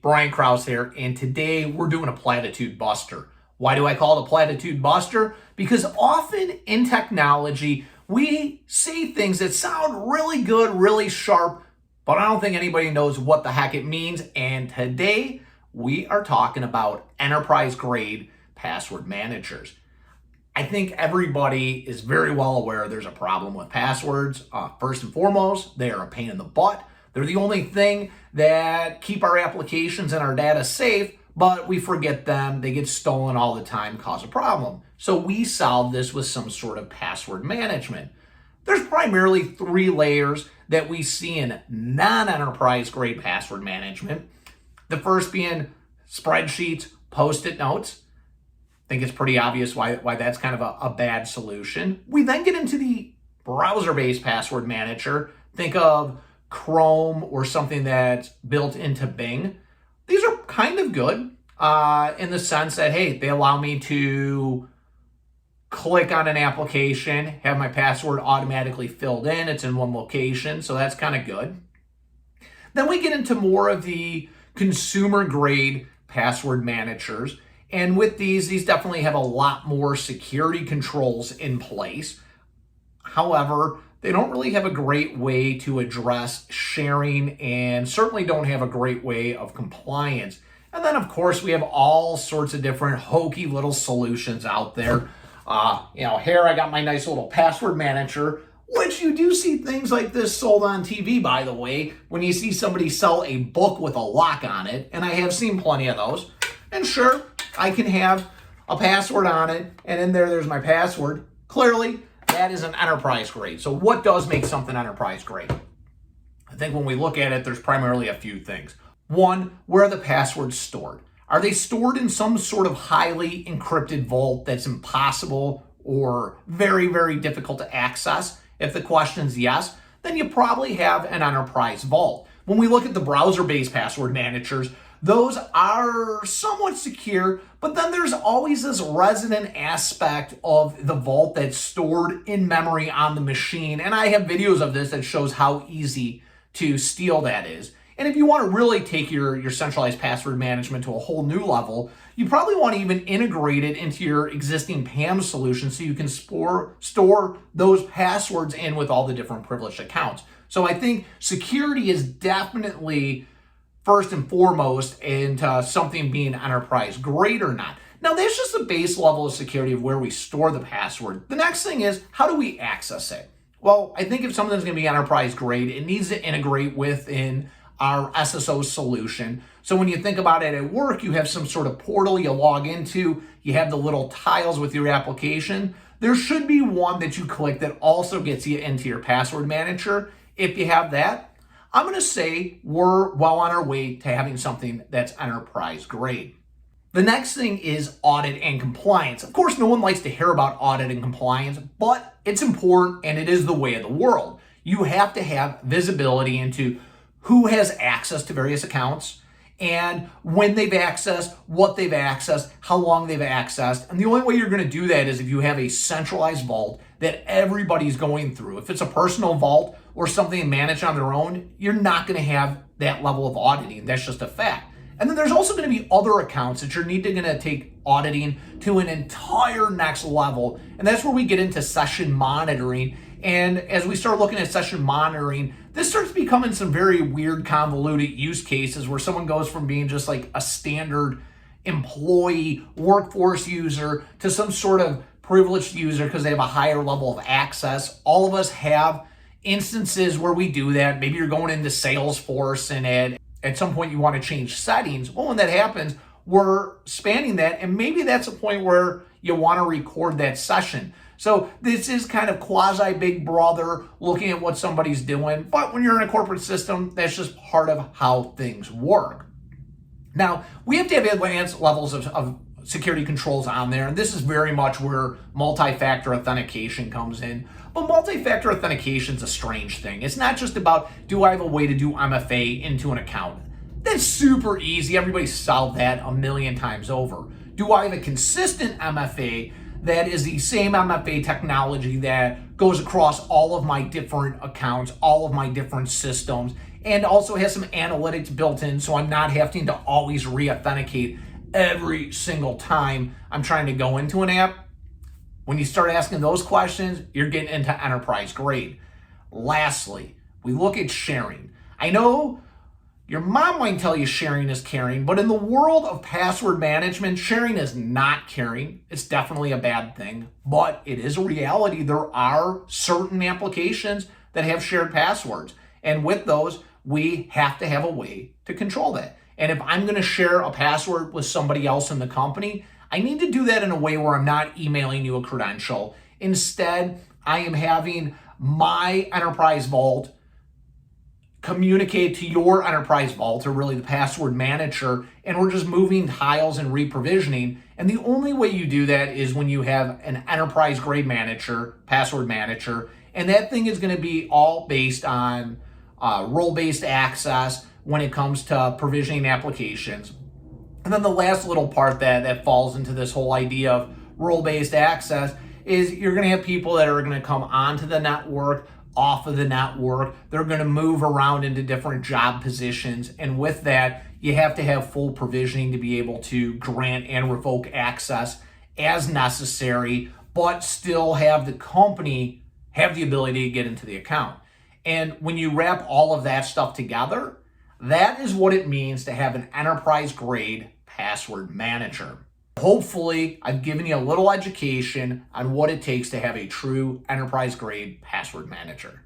Brian Krause here, and today we're doing a Platitude Buster. Why do I call it a Platitude Buster? Because often in technology, we say things that sound really good, really sharp, but I don't think anybody knows what the heck it means. And today we are talking about enterprise-grade password managers. I think everybody is very well aware there's a problem with passwords. First and foremost, they are a pain in the butt. They're the only thing that keep our applications and our data safe, but we forget them. They get stolen all the time, cause a problem. So we solve this with some sort of password management. There's primarily three layers that we see in non-enterprise grade password management. The first being spreadsheets, post-it notes. I think it's pretty obvious why that's kind of a bad solution. We then get into the browser-based password manager. Think of Chrome or something that's built into Bing. These are kind of good in the sense that, hey, they allow me to click on an application, have my password automatically filled in. It's in one location, so that's kind of good. Then we get into more of the consumer grade password managers. And with these definitely have a lot more security controls in place. However, they don't really have a great way to address sharing and certainly don't have a great way of compliance. And then, of course, we have all sorts of different hokey little solutions out there. Here I got my nice little password manager, which you do see things like this sold on TV, by the way, when you see somebody sell a book with a lock on it. And I have seen plenty of those. And sure, I can have a password on it, and in there's my password. Clearly, that is an enterprise grade. So what does make something enterprise grade? I think when we look at it, there's primarily a few things. One, where are the passwords stored? Are they stored in some sort of highly encrypted vault that's impossible or very, very difficult to access? If the question's yes, then you probably have an enterprise vault. When we look at the browser-based password managers, those are somewhat secure, but then there's always this resident aspect of the vault that's stored in memory on the machine. And I have videos of this that shows how easy to steal that is. And if you want to really take your centralized password management to a whole new level, you probably want to even integrate it into your existing PAM solution so you can store those passwords in with all the different privileged accounts. So I think security is definitely first and foremost into something being enterprise grade or not. Now, that's just the base level of security of where we store the password. The next thing is, how do we access it? Well, I think if something's going to be enterprise grade, it needs to integrate within our SSO solution. So when you think about it at work, you have some sort of portal you log into, you have the little tiles with your application. There should be one that you click that also gets you into your password manager. If you have that, I'm going to say we're well on our way to having something that's enterprise grade. The next thing is audit and compliance. Of course, no one likes to hear about audit and compliance, but it's important and it is the way of the world. You have to have visibility into who has access to various accounts and when they've accessed, what they've accessed, how long they've accessed. And the only way you're going to do that is if you have a centralized vault that everybody's going through. If it's a personal vault or something managed on their own, you're not going to have that level of auditing. That's just a fact. And then there's also going to be other accounts that you're going to take auditing to an entire next level. And that's where we get into session monitoring. And as we start looking at session monitoring, this starts becoming some very weird, convoluted use cases where someone goes from being just like a standard employee workforce user to some sort of privileged user because they have a higher level of access. All of us have instances where we do that. Maybe you're going into Salesforce and at some point you want to change settings. Well, when that happens, we're spanning that, and maybe that's a point where you want to record that session. So this is kind of quasi Big Brother looking at what somebody's doing. But when you're in a corporate system, that's just part of how things work. Now, we have to have advanced levels of security controls on there. And this is very much where multi-factor authentication comes in. But multi-factor authentication is a strange thing. It's not just about, do I have a way to do MFA into an account? That's super easy. Everybody's solved that a million times over. Do I have a consistent MFA that is the same MFA technology that goes across all of my different accounts, all of my different systems, and also has some analytics built in, so I'm not having to always re-authenticate every single time I'm trying to go into an app. When you start asking those questions, you're getting into enterprise grade. Lastly, we look at sharing. I know your mom might tell you sharing is caring, but in the world of password management, sharing is not caring. It's definitely a bad thing, but it is a reality. There are certain applications that have shared passwords, and with those, we have to have a way to control that. And if I'm going to share a password with somebody else in the company, I need to do that in a way where I'm not emailing you a credential. Instead, I am having my enterprise vault communicate to your enterprise vault, or really the password manager, and we're just moving tiles and reprovisioning. And the only way you do that is when you have an enterprise grade manager, password manager, and that thing is going to be all based on role-based access when it comes to provisioning applications. And then the last little part that falls into this whole idea of role-based access is you're going to have people that are going to come onto the network, off of the network. They're going to move around into different job positions. And with that, you have to have full provisioning to be able to grant and revoke access as necessary, but still have the company have the ability to get into the account. And when you wrap all of that stuff together, that is what it means to have an enterprise grade password manager. Hopefully, I've given you a little education on what it takes to have a true enterprise grade password manager.